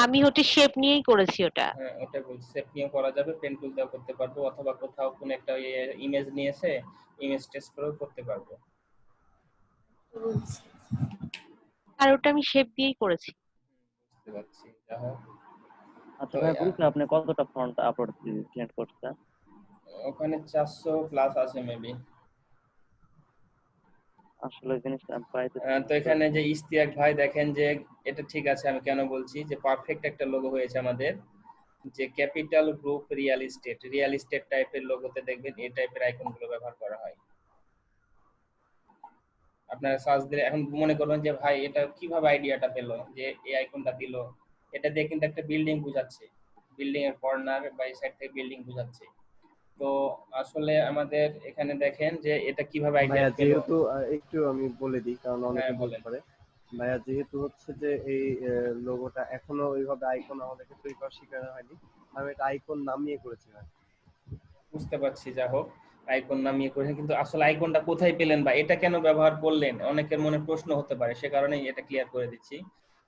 আমি হচ্ছে শেপ নিয়েই করেছি ওটা। হ্যাঁ ওটা বলছি, শেপ নিয়েও করা যাবে, পেন টুল দিয়েও করতে পারবো, অথবা কোথাও কোনো একটা ইমেজ নিয়ে এসে ইমেজ টেস্ট করেও করতে পারবো। আর ওটা আমি শেপ দিয়েই করেছি। বুঝতে পারছি। যা হোক আচ্ছা তো ভাই গ্রুপে আপনি কতটা ফন্ট আপলোড ক্রিয়েট করছেন? ওখানে 400 প্লাস আছে মেবি। আসলে জিনিসটা আমি পাইতে তো এখানে যে ইশতিয়াক ভাই দেখেন যে এটা ঠিক আছে, আমি কেন বলছি যে পারফেক্ট একটা লোগো হয়েছে আমাদের, যে ক্যাপিটাল গ্রুপ রিয়েল এস্টেট টাইপের লোগোতে দেখবেন এই টাইপের আইকনগুলো ব্যবহার করা হয়। আপনারা সার্চ দিলে এখন মনে করবেন যে ভাই এটা কিভাবে আইডিয়াটা পেলো যে এই আইকনটা দিল, এটা দিয়ে কিন্তু একটা বিল্ডিং বোঝাচ্ছে, বিল্ডিং এর কর্নার বা এই সাইড থেকে বিল্ডিং বোঝাচ্ছে। তো আসলে আমাদের এখানে দেখেন যে এটা কিভাবে আইডিয়া ভাইয়া পেলো। যেহেতু একটু আমি বলে দিই কারণ অনেকে হ্যাঁ বলতে বলেন। পারে, ভাইয়া যেহেতু হচ্ছে যে এই লোগোটা এখনো ওইভাবে আইকন আমাদেরকে তৈরি করা শেখানো হয়নি, আমি একটা আইকন নামিয়ে করেছি ভাই। বুঝতে পারছি, যা হোক আইকন নামিয়ে করেছেন, কিন্তু আসলে আইকনটা কোথায় পেলেন বা এটা কেন ব্যবহার করলেন অনেকের মনে প্রশ্ন হতে পারে, সে কারণেই এটা ক্লিয়ার করে দিচ্ছি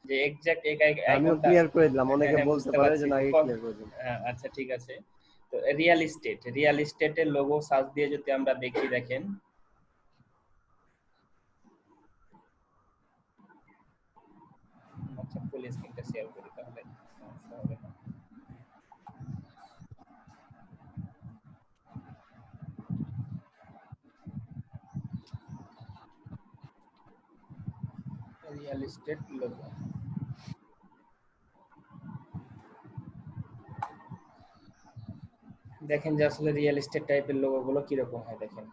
যে এক্সাক্ট এই আমিও আইকনটা। ক্লিয়ার করে দিলাম, অনেকে হ্যাঁ, বলতে বুঝতে পারে পারছি যে না, যে আগে ক্লিয়ার করে দিলাম। আচ্ছা ঠিক আছে। তো রিয়েল এস্টেটের লোগো সার্চ দিয়ে যদি আমরা দেখি, দেখেন আচ্ছা ফুল স্ক্রিনটা শেয়ার করি তাহলে সমস্যা হবে না। রিয়েল এস্টেট লোগো, দেখেন যে আসলে রিয়েল এস্টেট টাইপের লোগো গুলো কিরকম হয় দেখেন।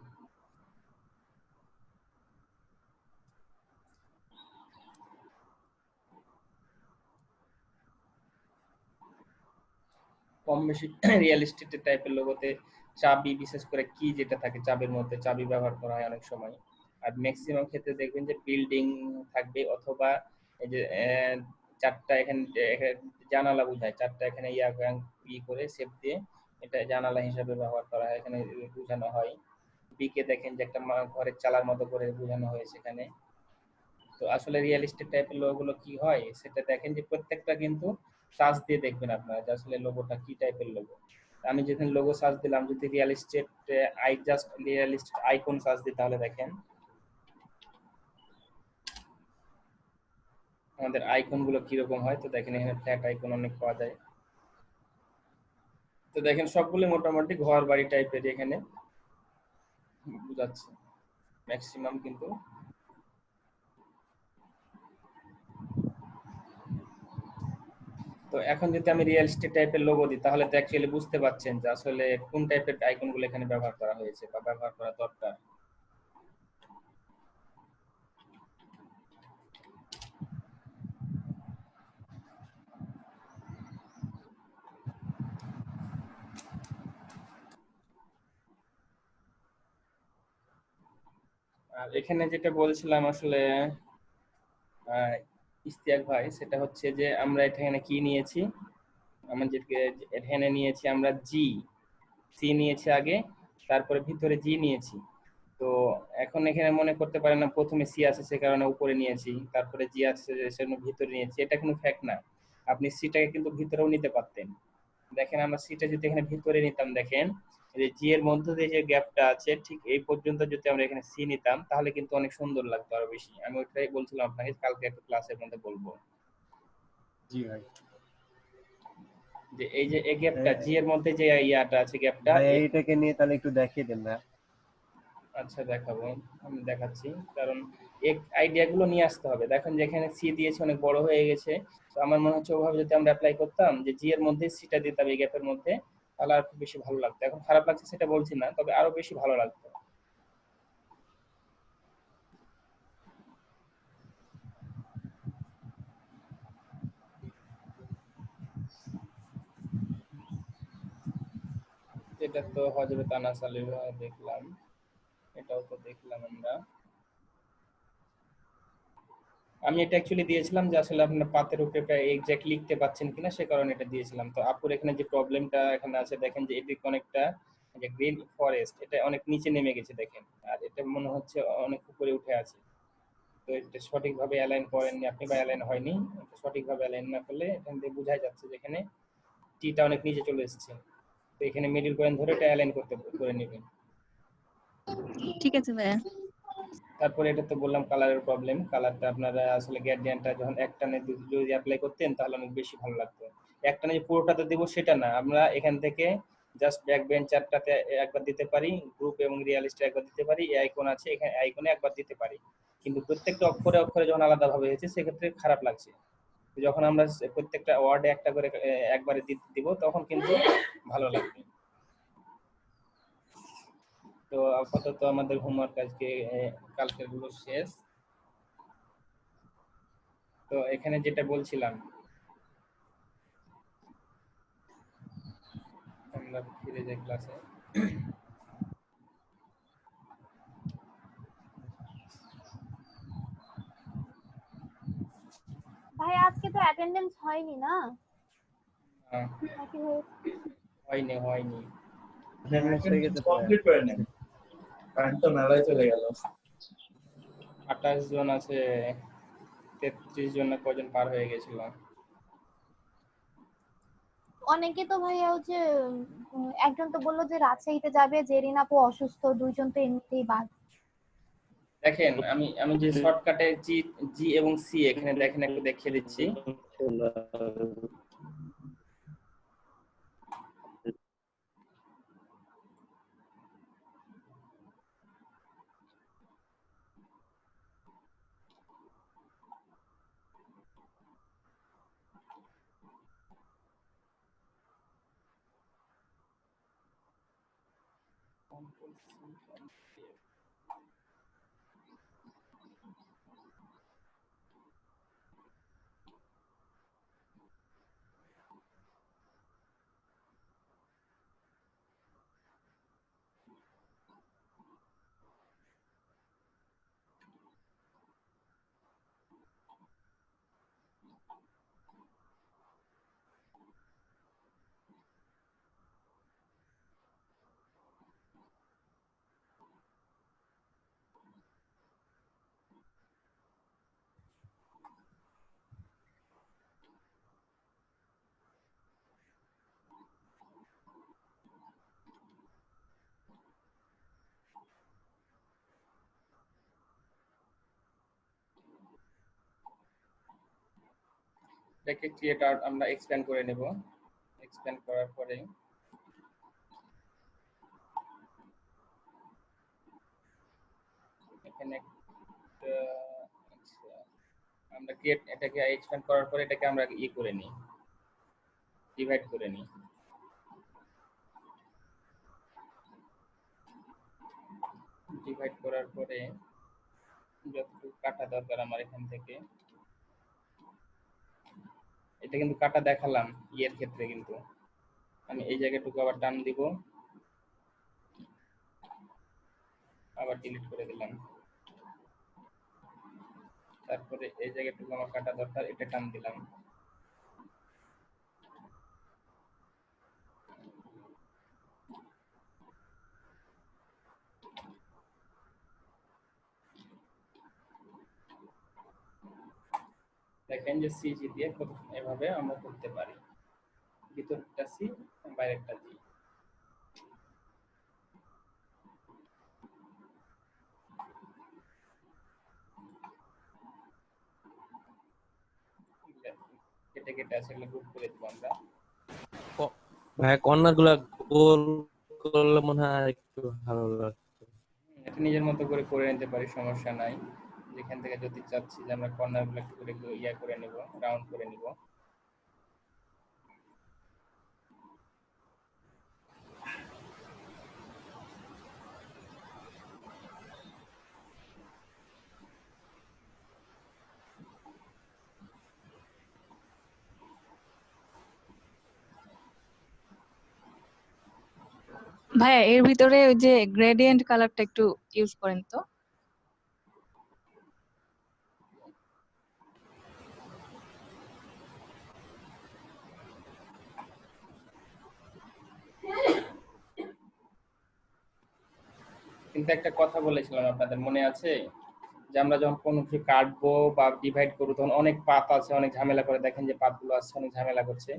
কম বেশি রিয়েল এস্টেট টাইপের লোগোতে চাবি, বিশেষ করে কি যেটা থাকে চাবির মধ্যে, চাবি ব্যবহার করা হয় অনেক সময়। আর ম্যাক্সিমাম ক্ষেত্রে দেখবেন যে বিল্ডিং থাকবে, অথবা এই যে চারটা এখানে জানালা বোঝায়, চারটা এখানে ই করে শেপ দিয়ে এটা জানালা হিসাবে ব্যবহার করা হয়, এখানে বোঝানো হয়। বিকে দেখেন যে একটা ঘরের চালার মতো করে বোঝানো হয়েছে এখানে। তো আসলে রিয়েল এস্টেট টাইপের লোগোগুলো কি হয় সেটা দেখেন যে প্রত্যেকটা কিন্তু সার্চ দিয়ে দেখবেন আপনারা যে আসলে লোগোটা কি টাইপের লোগো। আমি যেখানে লোগো সার্চ দিলাম, যদি রিয়েল এস্টেট আইকন সার্চ দিই তাহলে দেখেন আমাদের আইকন গুলো কিরকম হয়। তো দেখেন এখানে ফ্ল্যাট আইকন অনেক পাওয়া যায়। তো দেখেন সবগুলো মোটামুটি ঘর বাড়ি টাইপের এখানে বোঝাচ্ছে ম্যাক্সিমাম। কিন্তু তো এখন যদি আমি রিয়েল এস্টেট টাইপের লোগো দিই তাহলে তো অ্যাকচুয়ালি বুঝতে পারছেন যে আসলে কোন টাইপের আইকনগুলো এখানে ব্যবহার করা হয়েছে বা ব্যবহার করা দরকার। আর এখানে যেটা বলছিলাম আসলে ইশতিয়াক ভাই, সেটা হচ্ছে যে আমরা এখানে কি নিয়েছি, আমাদেরকে এখানে নিয়েছি আমরা সি নিয়েছি আগে, তারপরে ভিতরে জি নিয়েছি। তো এখন এখানে মনে করতে পারেন না প্রথমে সি আছে সে কারণে উপরে নিয়েছি, তারপরে জি আছে সেজন্য ভিতরে নিয়েছি, এটা কোনো ফ্যাক্ট না। আপনি সিটাকে কিন্তু ভিতরেও নিতে পারতেন। দেখেন আমরা সিটা যদি এখানে ভিতরে নিতাম, দেখেন যে জি এর মধ্যে দিয়ে যে গ্যাপটা আছে ঠিক এই পর্যন্ত যদি আমরা এখানে সি নিতাম তাহলে কিন্তু অনেক সুন্দর লাগতো আরো বেশি। আমি ওইটাই বলছিলাম আপনাকে, কালকে একটা ক্লাসের মধ্যে বলবো। জি ভাই, যে এই যে এই গ্যাপটা জি এর মধ্যে যে ইয়াটা আছে গ্যাপটা, ভাই এইটাকে নিয়ে তাহলে একটু দেখিয়ে দেন না। আচ্ছা দেখাবো, আমি দেখাচ্ছি, কারণ এই আইডিয়া গুলো নিয়ে আসতে হবে। দেখেন যেখানে সি দিয়েছে অনেক বড় হয়ে গেছে, তো আমার মনে হচ্ছে ওভাবে যদি আমরা অ্যাপ্লাই করতাম যে জি এর মধ্যে সিটা দিতাম এই গ্যাপের মধ্যে, তাহলে আর খুব বেশি ভালো লাগতো। এখন খারাপ লাগছে সেটা বলছি না, তবে আরো বেশি ভালো লাগতো। এটা তো হযরত আনাস আলাইহি দেখলাম, এটাও তো দেখলাম আমরা। আমি এটা অ্যাকচুয়ালি দিয়েছিলাম যে আসলে আপনার পাতের উপরে এক্স্যাক্ট লিখতে পাচ্ছেন কিনা, সে কারণে এটা দিয়েছিলাম। তো আপুর এখানে যে প্রবলেমটা এখানে আছে দেখেন যে এটি অনেকটা যে গ্রিন ফরেস্ট, এটা অনেক নিচে নেমে গেছে দেখেন, আর এটা মনে হচ্ছে অনেক উপরে উঠে আছে। তো এটা সঠিকভাবে অ্যালাইন করেননি আপনি বা অ্যালাইন হয়নি। এটা সঠিকভাবে অ্যালাইন না করলে এখান থেকে বোঝা যাচ্ছে যে এখানে টিটা অনেক নিচে চলে এসেছে। তো এখানে মিডল পয়েন্ট ধরে এটা অ্যালাইন করে নেবেন। ঠিক আছে ভাইয়া। তারপরে এটা তো বললাম কালারের প্রবলেম, কালারটা আপনারা আসলে গ্রেডিয়েন্টটা যখন একটানে যদি অ্যাপ্লাই করতেন তাহলে অনেক বেশি ভালো লাগতো। একটা না যে পুরোটাতে দিব সেটা না, আমরা এখান থেকে জাস্ট ব্যাক বেঞ্চারটাতে একবার দিতে পারি, গ্রুপ এবং রিয়ালিস্টে একবার দিতে পারি, এই আইকন আছে এখানে আইকনে একবার দিতে পারি। কিন্তু প্রত্যেকটা অক্ষরে অক্ষরে যখন আলাদাভাবে হয়েছে সেক্ষেত্রে খারাপ লাগছে। যখন আমরা প্রত্যেকটা ওয়ার্ডে একটা করে একবারে দিব তখন কিন্তু ভালো লাগবে। তো আপাতত আমাদের হোমওয়ার্ক আজকে কালকের গুলো শেষ। তো এখানে যেটা বলছিলাম, আমরা ফিরে যাই ক্লাসে। ভাই আজকে তো অ্যাটেন্ডেন্স হয়নি না? নাকি হয়নি হয়নি কমপ্লিট করে নেন, কারণ তো মেলায় চলে গেল। 28 জন আছে, 33 জন না কজন পার হয়ে গেছিল। অনেকে তো ভাইয়া হচ্ছে একজন তো বললো যে রাজশাহীতে যাবে, জেরিন আপু অসুস্থ, দুইজন তো এমনিতেই বাদ। দেখেন আমি যে শর্টকাটে জি এবং সি এখানে দেখেন একটু দেখিয়ে দিচ্ছি। এটাকে ক্রিয়েট আউট আমরা এক্সপ্যান্ড করে নেব। এক্সপ্যান্ড করার পরে এখানে আমরা ক্রিয়েট এটাকে এক্সপ্যান্ড করার পরে এটাকে আমরা করে নিই, ডিভাইড করে নিই। ডিভাইড করার পরে যতটুকু কাটা দরকার আমার এখান থেকে, এটা কিন্তু কাটা দেখালাম ইয়ের ক্ষেত্রে, কিন্তু আমি এই জায়গাটুকু আবার টান দিব, আবার ডিলিট করে দিলাম। তারপরে এই জায়গাটুকু আমার কাটা দরকার, এটা টান দিলাম। দেখেন যে সিজি দিয়ে এভাবে আমরা করতে পারি, ভিতরটা সি বাইরেরটা জি। কেটে কেটে আছে এগুলো গ্রুপ করে দিব আমরা। ভাই কর্নার গুলা গোল করলে মনে হয় একটু ভালো লাগবে। এটা নিজের মতো করে করে নিতে পারি, সমস্যা নাই। যেখান থেকে যদি চাচ্ছি যে আমরা কর্নার গুলো একটু করে ইয়া করে নেব, রাউন্ড করে নিব। ভাইয়া এর ভিতরে ওই যে গ্রেডিয়েন্ট কালারটা একটু ইউজ করেন তো। কিন্তু একটা কথা বলেছিলাম আপনাদের মনে আছে, যে আমরা যখন কোনো কিছু কাটবো বা ডিভাইড করবো তখন অনেক পাত আছে, অনেক ঝামেলা করে, দেখেন যে পাতগুলো আছে অনেক ঝামেলা করছে,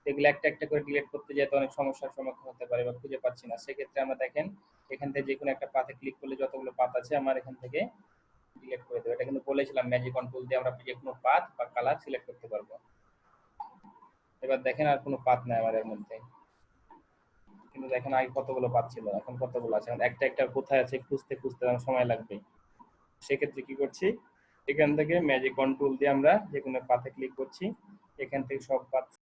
এগুলো একটা একটা করে ডিলিট করতে যেতে অনেক সমস্যার সম্মুখীন হতে পারে বা খুঁজে পাচ্ছি না। সেক্ষেত্রে আমরা দেখেন এখান থেকে যে কোনো একটা পাতে ক্লিক করলে যতগুলো পাত আছে আমার এখান থেকে ডিলিট করে দেবো। এটা কিন্তু বলেছিলাম ম্যাজিক কন্ট্রোল দিয়ে আমরা যে কোনো পাত বা কালার সিলেক্ট করতে পারবো। এবার দেখেন আর কোনো পাত নাই আমার এর মধ্যে, কিন্তু দেখেন আগে কতগুলো পাত ছিল, এখন কতগুলো আছে। এখন একটা একটা কোথায় আছে খুঁজতে খুঁজতে আমার সময় লাগবে। সেক্ষেত্রে কি করছি, এখান থেকে ম্যাজিক কন্ট্রোল দিয়ে আমরা যে কোনো পাতে ক্লিক করছি, এখান থেকে সব পাত